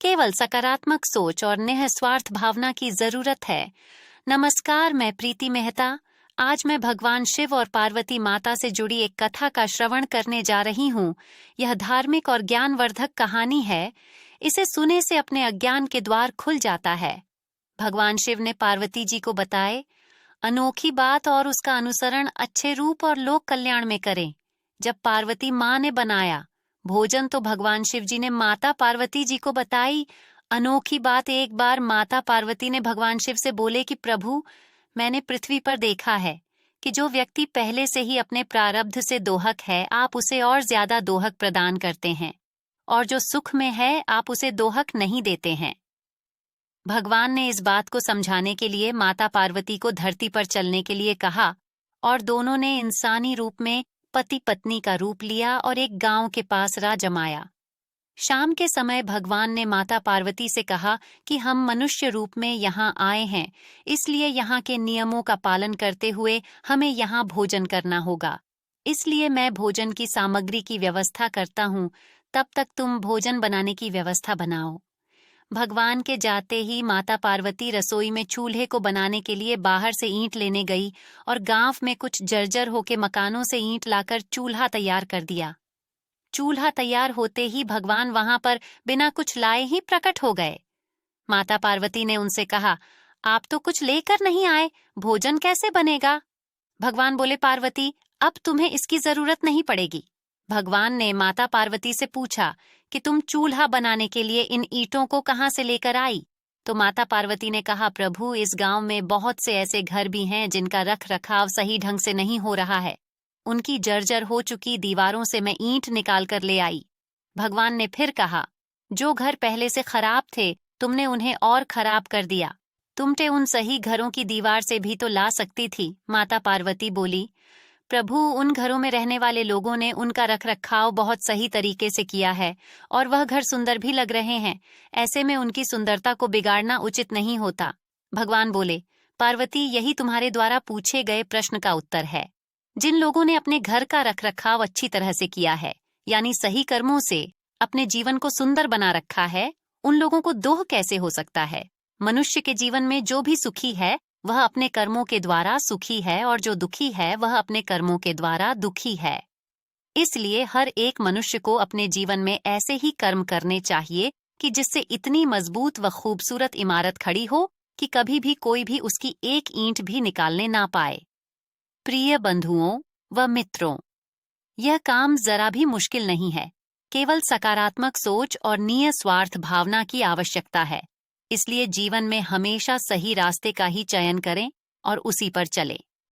केवल सकारात्मक सोच और निस्वार्थ भावना की जरूरत है। नमस्कार, मैं प्रीति मेहता। आज मैं भगवान शिव और पार्वती माता से जुड़ी एक कथा का श्रवण करने जा रही हूँ। यह धार्मिक और ज्ञानवर्धक कहानी है। इसे सुने से अपने अज्ञान के द्वार खुल जाता है। भगवान शिव ने पार्वती जी को बताए, अनोखी बात और उसका अनुसरण अच्छे रूप और लोक कल्याण में करें। जब पार्वती माँ ने बनाया भोजन तो भगवान शिव जी ने माता पार्वती जी को बताई। अनोखी बात, एक बार माता पार्वती ने भगवान शिव से बोले कि प्रभु, मैंने पृथ्वी पर देखा है कि जो व्यक्ति पहले से ही अपने प्रारब्ध से दोहक है, आप उसे और ज्यादा दोहक प्रदान करते हैं, और जो सुख में है आप उसे दोहक नहीं देते हैं। भगवान ने इस बात को समझाने के लिए माता पार्वती को धरती पर चलने के लिए कहा, और दोनों ने इंसानी रूप में पति पत्नी का रूप लिया और एक गांव के पास राह जमाया। शाम के समय भगवान ने माता पार्वती से कहा कि हम मनुष्य रूप में यहाँ आए हैं, इसलिए यहाँ के नियमों का पालन करते हुए हमें यहाँ भोजन करना होगा। इसलिए मैं भोजन की सामग्री की व्यवस्था करता हूँ, तब तक तुम भोजन बनाने की व्यवस्था बनाओ। भगवान के जाते ही माता पार्वती रसोई में चूल्हे को बनाने के लिए बाहर से ईंट लेने गई और गांव में कुछ जर्जर होके मकानों से ईंट लाकर चूल्हा तैयार कर दिया। चूल्हा तैयार होते ही भगवान वहां पर बिना कुछ लाए ही प्रकट हो गए। माता पार्वती ने उनसे कहा, आप तो कुछ लेकर नहीं आए, भोजन कैसे बनेगा? भगवान बोले, पार्वती, अब तुम्हें इसकी जरूरत नहीं पड़ेगी। भगवान ने माता पार्वती से पूछा कि तुम चूल्हा बनाने के लिए इन ईंटों को कहाँ से लेकर आई? तो माता पार्वती ने कहा, प्रभु, इस गांव में बहुत से ऐसे घर भी हैं जिनका रख रखाव सही ढंग से नहीं हो रहा है। उनकी जर्जर हो चुकी दीवारों से मैं ईंट निकाल कर ले आई। भगवान ने फिर कहा, जो घर पहले से खराब थे तुमने उन्हें और खराब कर दिया। तुमने उन सही घरों की दीवार से भी तो ला सकती थी। माता पार्वती बोली, प्रभु, उन घरों में रहने वाले लोगों ने उनका रखरखाव बहुत सही तरीके से किया है और वह घर सुंदर भी लग रहे हैं। ऐसे में उनकी सुंदरता को बिगाड़ना उचित नहीं होता। भगवान बोले, पार्वती, यही तुम्हारे द्वारा पूछे गए प्रश्न का उत्तर है। जिन लोगों ने अपने घर का रखरखाव अच्छी तरह से किया है, यानी सही कर्मों से अपने जीवन को सुंदर बना रखा है, उन लोगों को दोह कैसे हो सकता है? मनुष्य के जीवन में जो भी सुखी है वह अपने कर्मों के द्वारा सुखी है, और जो दुखी है वह अपने कर्मों के द्वारा दुखी है। इसलिए हर एक मनुष्य को अपने जीवन में ऐसे ही कर्म करने चाहिए कि जिससे इतनी मजबूत व खूबसूरत इमारत खड़ी हो कि कभी भी कोई भी उसकी एक ईंट भी निकालने ना पाए। प्रिय बंधुओं व मित्रों, यह काम जरा भी मुश्किल नहीं है। केवल सकारात्मक सोच और निस्वार्थ भावना की आवश्यकता है। इसलिए जीवन में हमेशा सही रास्ते का ही चयन करें और उसी पर चलें।